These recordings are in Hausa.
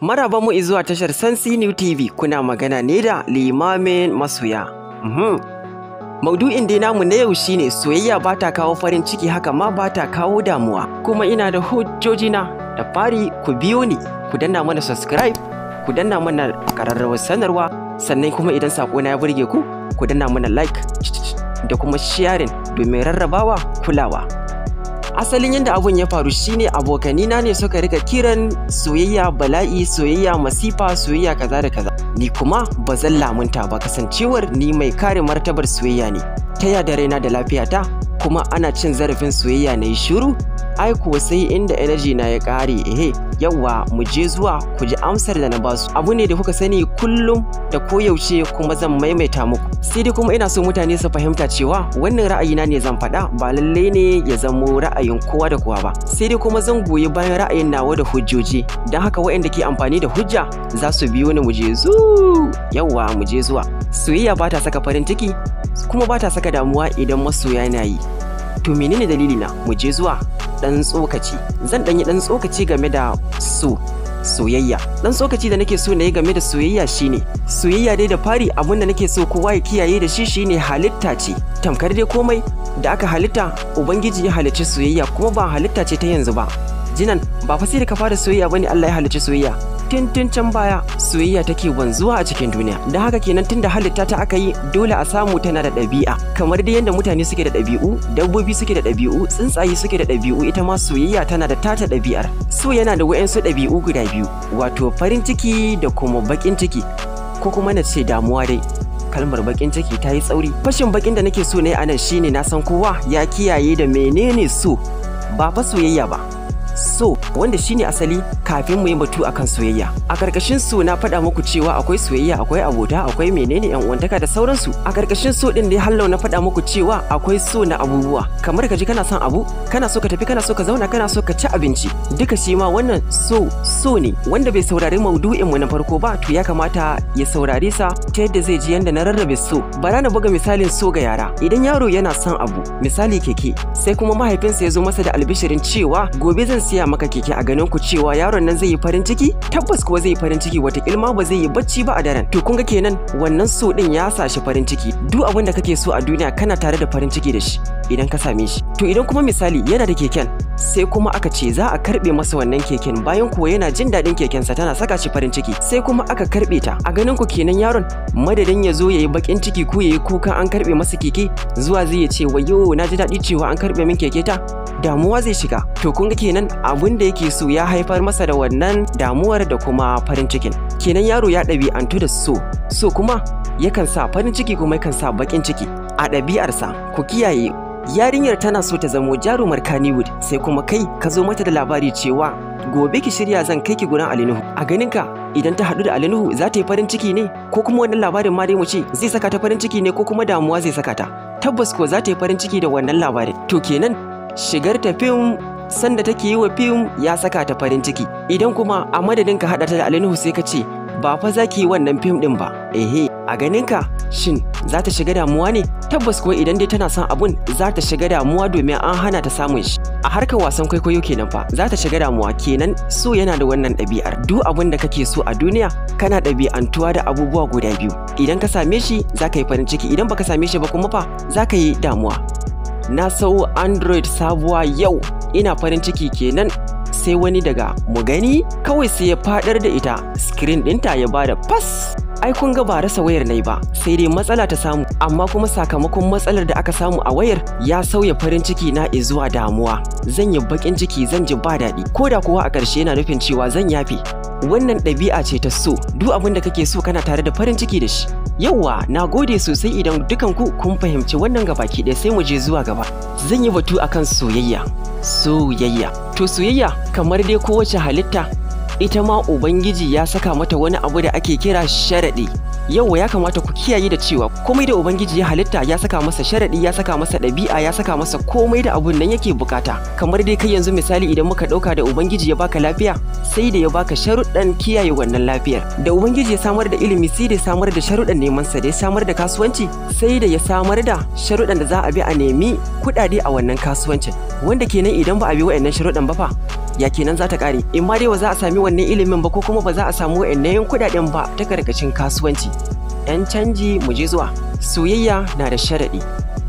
Maraba mu zuwa tashar Sansi New TV, kuna magana ne da limamin masoya. Maudu'in dai namu na yau shine soyayya ba ta kawo farin ciki, haka ma ba ta kawo damuwa. Kuma ina da hujjojina. Da fari ku biyo ni, ku danna mana subscribe, ku danna mana ƙararrawar sanarwa, sannan kuma idan saƙona ya burge ku, ku danna mana like da kuma sharing domin rarrabawa kulawa. Asalin yadda abun ya faru shine abokanina ne suka rika kiran soyayya bala'i, soyayya masifa, soyayya kaza da kaza. Ni kuma ba zan lamunta ba, kasancewar ni mai kare martabar soyayya ne. Ta yada raina da lafiyata kuma ana cin zarafin soyayya na yi shiru? Ai kuwa sai inda energy na ya ƙare. Yawwa mu je zuwa ku ji amsar da na basu. Abu ne da kuka sani kullum da koyaushe kuma zan maimaita muku. Sai dai kuma ina so mutane su fahimta cewa wannan ra'ayina ne zan faɗa, ba lalle ne ya zamo ra'ayin kowa da kowa ba. Sai dai kuma zan goyi bayan ra'ayin nawa da hujjoji. Don haka waɗanda ke amfani da hujja za su biyo ni mu je yawwa mu je zuwa. Soyayya ba ta saka farin ciki kuma ba ta saka damuwa idan masoya na yi. To menene dalili na? Mu je zuwa dan tsokaci. Zan dan yi dan tsokaci game da soyayya. Dan tsokaci da nake so na yi game da soyayya shine soyayya dai da fari abun da nake so kowa ya kiyaye da shi shine halitta ce. Tamkar dai komai da aka halitta, Ubangiji ya halicci soyayya kuma ba halitta ce ta yanzu ba. Jinan ba fa sai da ka fara soyayya bane Allah ya halicci soyayya. Tun can baya soyayya take wanzuwa a cikin duniya. Da haka kenan tunda halitta ta aka yi, dole a samu tana da ɗabi'a. Kamar dai yadda mutane suke da ɗabi'u, dabbobi suke da ɗabi'u, tsuntsaye suke da ɗabi'u, ita ma soyayya tana da tata ɗabi'ar. So yana da wa'yansu ɗabi'u guda biyu, wato farin ciki da kuma baƙin ciki, ko kuma na ce damuwa dai. Kalmar baƙin ciki ta yi tsauri. Fashin baƙin da nake so na yi anan shine na san kowa ya kiyaye da menene so, ba fa soyayya ba. So wanda shine asali kafin mu yi batu akan soyayya. A karkashin so na faɗa muku cewa akwai soyayya, akwai abota, akwai menene yan uwantaka da sauransu. A karkashin so din dai hallau na faɗa muku cewa akwai so na abubuwa. Kamar ka ji kana son abu, kana so ka tafi, kana so ka zauna, kana so ka ci abinci. Duka shi ma wannan so ne. Wanda bai saurari maudu'in mu na farko ba, to ya kamata ya saurare sa ta yadda zai ji yanda na rarrabe so. Bara na buga misalin so ga yara. Idan yaro yana son abu, misali keke, sai kuma mahaifinsa ya zo masa da albishirin cewa gobe zan siya maka keke. A ganin ku cewa yaron nan zai yi farin ciki? Tabbas kuwa zai yi farin ciki, wata ilma ba zai yi bacci ba a daren. To kun ga kenan wannan so din ya sa shi farin ciki. Duk abin da kake so a duniya kana tare da farin ciki da shi idan ka same shi. To idan kuma misali yana da keken, sai kuma aka ce za a karbe masa wannan keken, bayan kuwa yana jin daɗin kekensa tana saka shi farin ciki, sai kuma aka karbe ta. A ganin ku kenan yaron madadin ya zo ya yi bakin ciki ko ya yi kuka an karbe masa keke, zuwa zai ya ce wayo na ji daɗi cewa an karbe min keke ta, damuwa zai shiga. To kun ga kenan abin da yake so ya haifar masa da wannan damuwar da kuma farin cikin. Kenan yaro ya ɗabi'antu da so kuma yakan sa farin ciki kuma yakan sa bakin ciki a ɗabi'arsa. Ku kiyaye, yarinyar tana so ta zamo jarumar Kannywood, sai kuma kai ka zo mata da labari cewa gobe ki shirya zan kai ki gurin Ali Nuhu. A ganinka idan ta haɗu da Ali Nuhu za ta yi farin ciki ne, ko kuma wannan labarin ma dai mu ce zai saka ta farin ciki ne, ko kuma damuwa zai saka ta? Tabbas ko za ta yi farin ciki da wannan labarin. To kenan shigar ta fim sanda take yi wa fim ya saka ta farin ciki. Idan kuma a madadin ka haɗa ta da Ali Nuhu sai ka ce ba fa za ki yi wannan fim ɗin ba, a ganinka shin za ta shiga damuwa ne? Tabbas kuwa idan dai tana son abun za ta shiga damuwa domin an hana ta samun shi. A harkar wasan kwaikwayo kenan fa za ta shiga damuwa. Kenan so yana da wannan ɗabi'ar. Duk abin da kake so a duniya kana ɗabi'antuwa da abubuwa guda biyu. Idan ka same shi za ka yi farin ciki, idan baka same shi ba kuma fa za ka yi damuwa. Na sau Android sabuwa yau, ina farin ciki kenan sai wani daga mu gani kawai sai ya fadar da ita, screen ɗinta ya bada fas. Ai kun ga ba rasa wayar nai ba, sai dai matsala ta samu, amma kuma sakamakon matsalar da aka samu a wayar ya sauya farin ciki na zuwa damuwa. Zan yi bakin ciki, zan ji ba daɗi, ko da kuwa a ƙarshe yana nufin cewa zan yafe. Wannan ɗabi'a ce ta so. Duk abin da kake so kana tare da farin ciki da shi. Yawwa, na gode sosai idan dukanku kun fahimci wannan gabaki ɗaya. Sai mu je zuwa gaba. Zan yi batu akan soyayya. To soyayya kamar dai kowace halitta, ita ma Ubangiji ya saka mata wani abu da ake kira sharaɗi. Yau ya kamata ku kiyaye da cewa komai da ubangiji ya halitta ya saka masa sharadi, ya saka masa ɗabi'a, ya saka masa komai da abun nan yake bukata. Kamar dai kai yanzu misali idan muka ɗauka da ubangiji ya baka lafiya sai da ya baka sharuɗan kiyaye wannan lafiyar. Da ubangiji ya samar da ilimi sai da ya samar da sharuɗan neman sa. Da ya samar da kasuwanci sai da ya samar da sharuɗan da za a bi a nemi kuɗaɗe a wannan kasuwancin. Wanda kenan idan ba a bi wa'annan sharuɗan ba fa ya kenan za ta ƙare. In ma dai ba za a sami wannan ilimin ba ko kuma ba za a samu wa'annan kuɗaɗen ba ta karkashin kasuwanci. 'Yan canji mu je zuwa. Soyayya na da sharaɗi.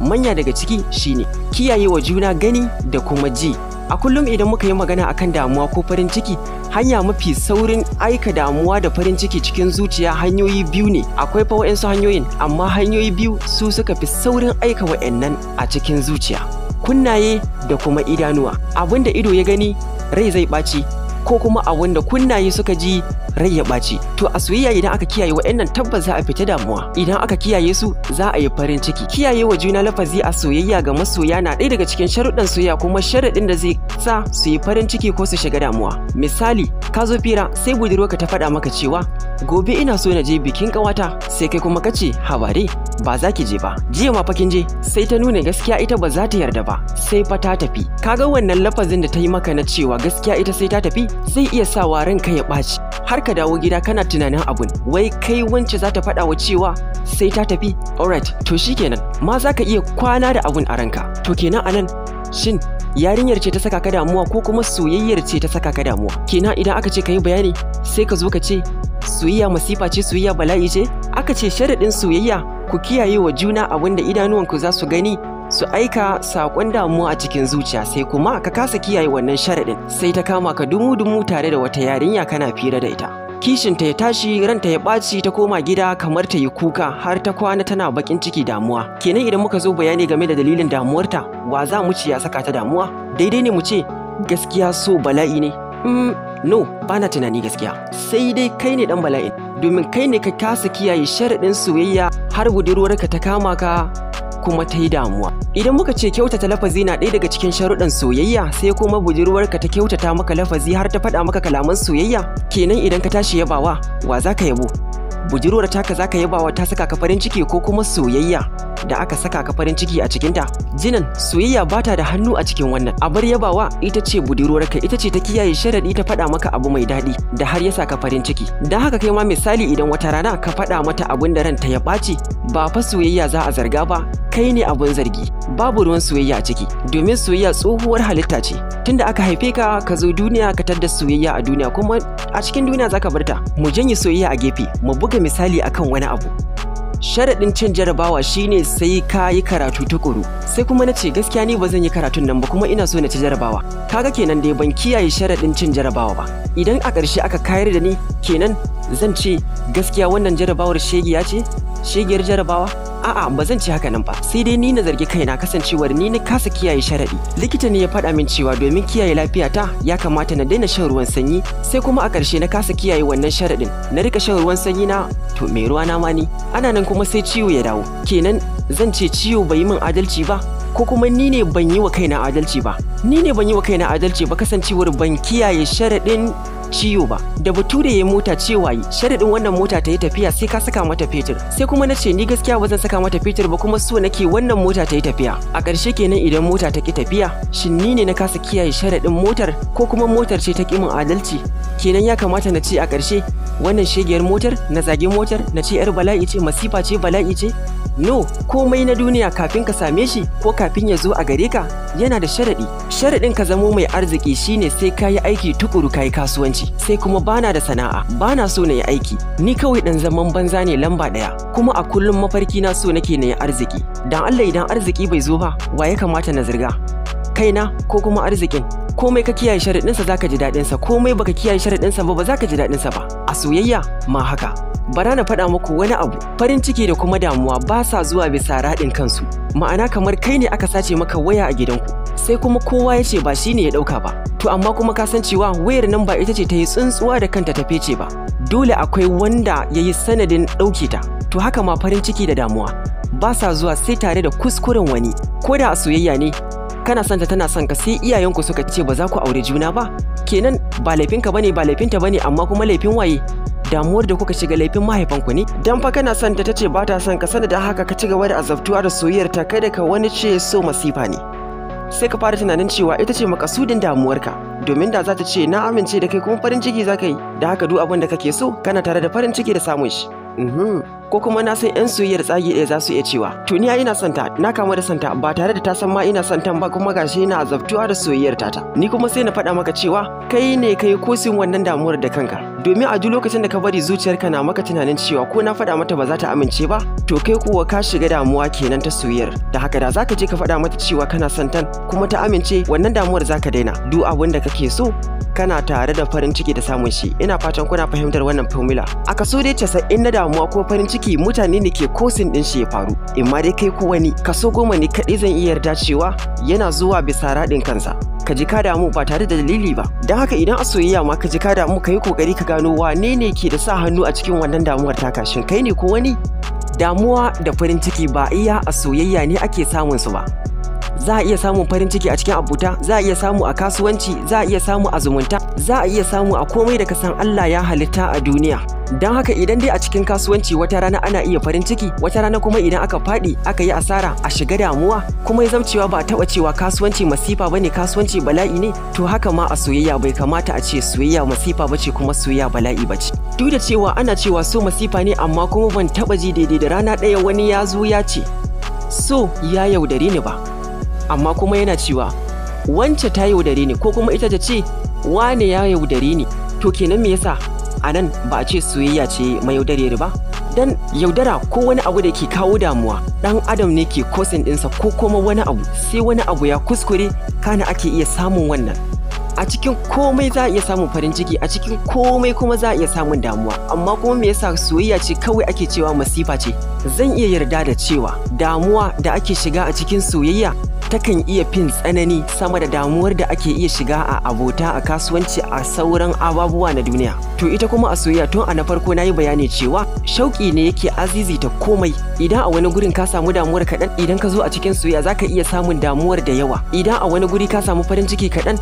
Manya daga ciki shine kiyaye wa juna gani da kuma ji. A kullum idan muka yi magana akan damuwa ko farin ciki, hanya mafi saurin aika damuwa da farin ciki cikin zuciya hanyoyi biyu ne. Akwai fa wa'ansu hanyoyin, amma hanyoyi biyu su suka fi saurin aika wa'annan a cikin zuciya. Kunnaye da kuma idanuwa. Abinda ido ya gani rai zai ɓaci, ko kuma abinda kunnaye suka ji rai ya ɓaci. To a soyayya idan aka kiyaye wa'annan tabbas za a fita damuwa. Idan aka kiyaye su za a yi farin ciki. Kiyaye wa juna lafazi a soyayya ga masoya na ɗaya daga cikin sharuɗan soyayya, kuma sharaɗin da zai sa su yi farin ciki ko su shiga damuwa. Misali, ka zo fira sai budurwarka ta faɗa maka cewa gobe ina so na je bikin ƙawata, sai kai kuma kace habare ba za ki je ba. Jiya ma fa kin je, sai ta nuna gaskiya ita ba za ta yarda ba, sai fa ta tafi. Kaga wannan lafazin da ta yi maka na cewa gaskiya ita sai ta tafi zai iya sawa ranka ya ɓaci. Har ka dawo gida kana tunanin abun, wai kai wance za ta faɗa wa cewa sai ta tafi. Alright, to shikenan ma za ka iya kwana da abun a ranka. To kenan anan shin yarinyar ce ta saka ka damuwa ko kuma soyayyar ce ta saka ka damuwa? Kenan idan aka ce ka yi bayani sai ka zo ka ce soyayya masifa ce, soyayya bala'i ce. Aka ce sharaɗin soyayya ku kiyaye wa juna abin da idanuwanku za su gani su aika saƙon damuwa a cikin zuciya, sai kuma ka kasa kiyaye wannan sharaɗin sai ta kama ka dumu-dumu tare da wata yarinya kana fira da ita. Kishinta ya tashi, ranta ya ɓaci, ta koma gida kamar ta yi kuka har ta kwana tana baƙin ciki damuwa. Kenan idan muka zo bayani game da dalilin damuwarta, wa za mu ci ya saka ta damuwa? Daidai ne mu ce gaskiya so bala'i ne? No, bana tunani gaskiya. Sai dai kai ne ɗan bala'in, domin kai ne ka kasa kiyaye sharaɗin soyayya har budurwarka ta kama ka kuma ta yi damuwa. Idan muka ce kyautata lafazi na ɗaya daga cikin sharuɗan soyayya, sai kuma budurwarka ta kyautata maka lafazi har ta faɗa maka kalaman soyayya, kenan idan ka tashi yabawa wa za ka yabo? Budurwar taka za ka yabawa ta saka ka farin ciki ko kuma soyayya da aka saka ka farin ciki a cikinta? Jinan soyayya bata da hannu a cikin wannan. Abar yabawa ita ce budurwarka, ita ce ta kiyaye sharaɗi ta faɗa maka abu mai daɗi da har ya saka farin ciki. Don haka kai ma misali idan wata rana ka faɗa mata abin da ranta ya ɓaci, ba fa soyayya za a zarga ba, kai ne abin zargi. Babu ruwan soyayya a ciki, domin soyayya tsohuwar halitta ce. Tunda aka haife ka ka zo duniya ka tadda soyayya a duniya, kuma a cikin duniya zaka bar ta. Mu janye soyayya a gefe, mu buga misali akan wani abu. Sharaɗin cin jarabawa shine sai ka yi karatu tukuru. Sai kuma na ce gaskiya ni ba zan yi karatun nan ba, kuma ina so na ci jarabawa. Kaga kenan dai ban kiyaye sharaɗin cin jarabawa ba. Idan a ƙarshe aka kayar da ni, kenan zan ce gaskiya wannan jarabawar shegiya ce? Shegiyar jarabawa? A'a, ba zan ci haka nan ba. Sai dai ni na zargi kaina kasancewar ni na kasa kiyaye sharaɗi. Likita ne ya faɗa min cewa domin kiyaye lafiyata ya kamata na daina shan ruwan sanyi, sai kuma a ƙarshe na kasa kiyaye wannan sharaɗin. Na rika shan ruwan sanyi na, to me ruwa na ma ni? Ana nan kuma sai ciwo ya dawo. Kenan zan ce ciwo bai yi min adalci ba, ko kuma ni ne ban yi wa kaina adalci ba? Ni ne ban yi wa kaina adalci ba kasancewar ban kiyaye sharaɗin ciwo ba. Da bature ya mota cewa yi sharaɗin wannan mota ta yi tafiya sai ka saka mata fetur. Sai kuma na ce ni gaskiya ba zan saka mata fetur ba, kuma so nake wannan mota ta yi tafiya. A ƙarshe kenan idan mota ta ki tafiya, shin ni ne na kasa kiyaye sharaɗin motar ko kuma motar ce ta ki min adalci? Kenan ya kamata na ce a ƙarshe wannan shegiyar motar, na zage motar, na ce yar bala'i ce, masifa ce, bala'i ce? No, komai na duniya kafin ka same shi ko kafin ya zo a gare ka yana da sharaɗi. Sharaɗin ka zamo mai arziki shine sai ka yi aiki tukuru, ka yi kasuwanci. Sai kuma bana da sana'a, bana so na yi aiki, ni kawai ɗan zaman banza ne lamba ɗaya, kuma a kullum mafarki na so nake na yi arziki. Dan Allah idan arziki bai zo ba, wa ya kamata na zirga? Kaina ko kuma arzikin? Komai ka kiyaye sharaɗinsa za ka ji daɗinsa, komai baka kiyaye sharaɗinsa ba za ka ji daɗinsa ba. A soyayya ma haka. Bara na faɗa muku wani abu, farin ciki da kuma damuwa ba sa zuwa bisa raɗin kansu. Ma'ana kamar kai ne aka sace maka waya a gidanku, sai kuma kowa ya ce ba shi ne ya ɗauka ba. To amma kuma ka san cewa wayar nan ba ita ce ta yi tsuntsuwa da kanta ta fece ba. Dole akwai wanda ya yi sanadin ɗauke ta. To haka ma farin ciki da damuwa ba sa zuwa sai tare da kuskuren wani. Ko da a soyayya ne, kana son ta tana son ka, sai iyayenku suka ce ba za ku aure juna ba, kenan ba laifinka bane ba laifinta bane, amma kuma laifin waye? damuwar da kuka shiga laifin mahaifanku ne dan fa kana son ta tace ba ta son ka da haka ka ci gaba da azabtuwa da soyayyar ta kada ka wani ce so masifa ne sai ka fara tunanin cewa ita ce makasudin damuwarka domin da za ta ce na amince da kai kuma farin ciki za ka yi da haka duk abin da kake so kana tare da farin ciki da samun shi ko kuma na san yan soyayyar tsagi ɗaya za su iya cewa to ni ina son ta na kama da son ta ba tare da ta san ma ina son ta ba kuma gashi ina azabtuwa da soyayyar ta ni kuma sai na faɗa maka cewa kai ne kai kosin wannan damuwar da kanka domin a duk lokacin da ka bari zuciyarka na maka tunanin cewa ko na faɗa mata ba za ta amince ba to kai kuwa ka shiga damuwa kenan ta soyayyar da haka da zaka je ka faɗa mata cewa kana son ta kuma ta amince wannan damuwar zaka daina duk abin da kake so kana tare da farin ciki da samun shi ina fatan kuna fahimtar wannan formula a kaso dai 90 na damuwa ko farin ciki mutane ne ke kosin din shi ya faru imma dai kai ko wani kaso 10 ne kadai zan iya yarda cewa yana zuwa bisa radin kansa ka ji ka damu ba tare da dalili ba don haka idan a soyayya ma ka ji ka damu ka yi kokari ka gano wane ne ke da sa hannu a cikin wannan damuwar taka shin kai ne ko wani damuwa da farin ciki ba iya a soyayya ne ake samun su ba za a iya samun farin ciki a cikin abuta za a iya samu a kasuwanci za a iya samu a zumunta za a iya samu a komai da ka san Allah ya halitta a duniya don haka idan dai a cikin kasuwanci wata rana ana iya farin ciki wata rana kuma idan aka faɗi aka yi asara a shiga damuwa kuma ya zamcewa ba a taɓa cewa kasuwanci masifa bane kasuwanci bala'i ne to haka ma a soyayya bai kamata a ce soyayya masifa bace kuma soyayya bala'i bace duk da cewa ana cewa so masifa ne amma kuma ban taɓa ji daidai da rana ɗaya wani ya zo ya ce so ya yaudare ni ba amma kuma yana cewa wance ta yaudare ni ko kuma ita ta ce wane ya yaudare ni to kenan me yasa a nan ba a ce soyayya ce mai yaudare ba dan yaudara ko wani abu da ke kawo damuwa dan adam ne ke kosin ɗinsa ko kuma wani abu sai wani abu ya kuskure kana ake iya samun wannan a cikin komai za a iya samun farin ciki a cikin komai kuma za a iya samun damuwa amma kuma me yasa soyayya ce kawai ake cewa masifa ce zan iya yarda da cewa damuwa da ake shiga a cikin soyayya takan iya fin tsanani sama da damuwar da ake iya shiga a abota a kasuwanci a sauran ababuwa na duniya to ita kuma a soyayya tun a na farko nayi bayani cewa shauki ne yake azizita komai idan a wani gurin ka samu damuwar kaɗan idan ka zo a cikin soyayya zaka iya samun damuwar da yawa idan a wani guri ka samu farin ciki kaɗan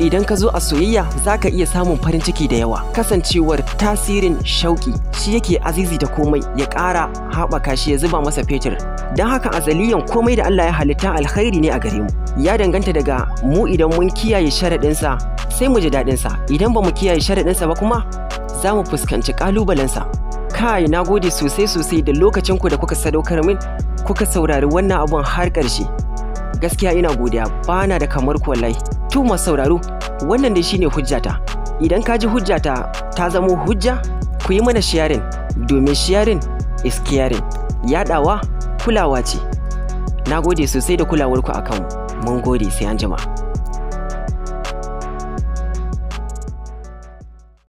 idan ka zo a soyayya zaka iya samun farin ciki da yawa kasancewar tasirin shauki shi yake azizita komai ya ƙara haɓaka shi ya zuba masa fetur don haka azaliyan komai da Allah ya halitta alkhairi ne a gare mu ya danganta daga mu idan mun kiyaye sharaɗinsa sai mu ji daɗinsa idan ba mu kiyaye sharaɗinsa ba kuma za mu fuskanci ƙalubalensa kai na gode sosai da lokacinku da kuka sadaukar min kuka saurari wannan abun har ƙarshe gaskiya ina godiya bana da kamar ku wallahi to masu sauraro wannan dai shine hujjata idan ka ji hujjata ta zamo hujja ku yi mana sharing domin sharing is caring yaɗawa kulawa ce na gode sosai da kulawarku akan mun gode sai an jima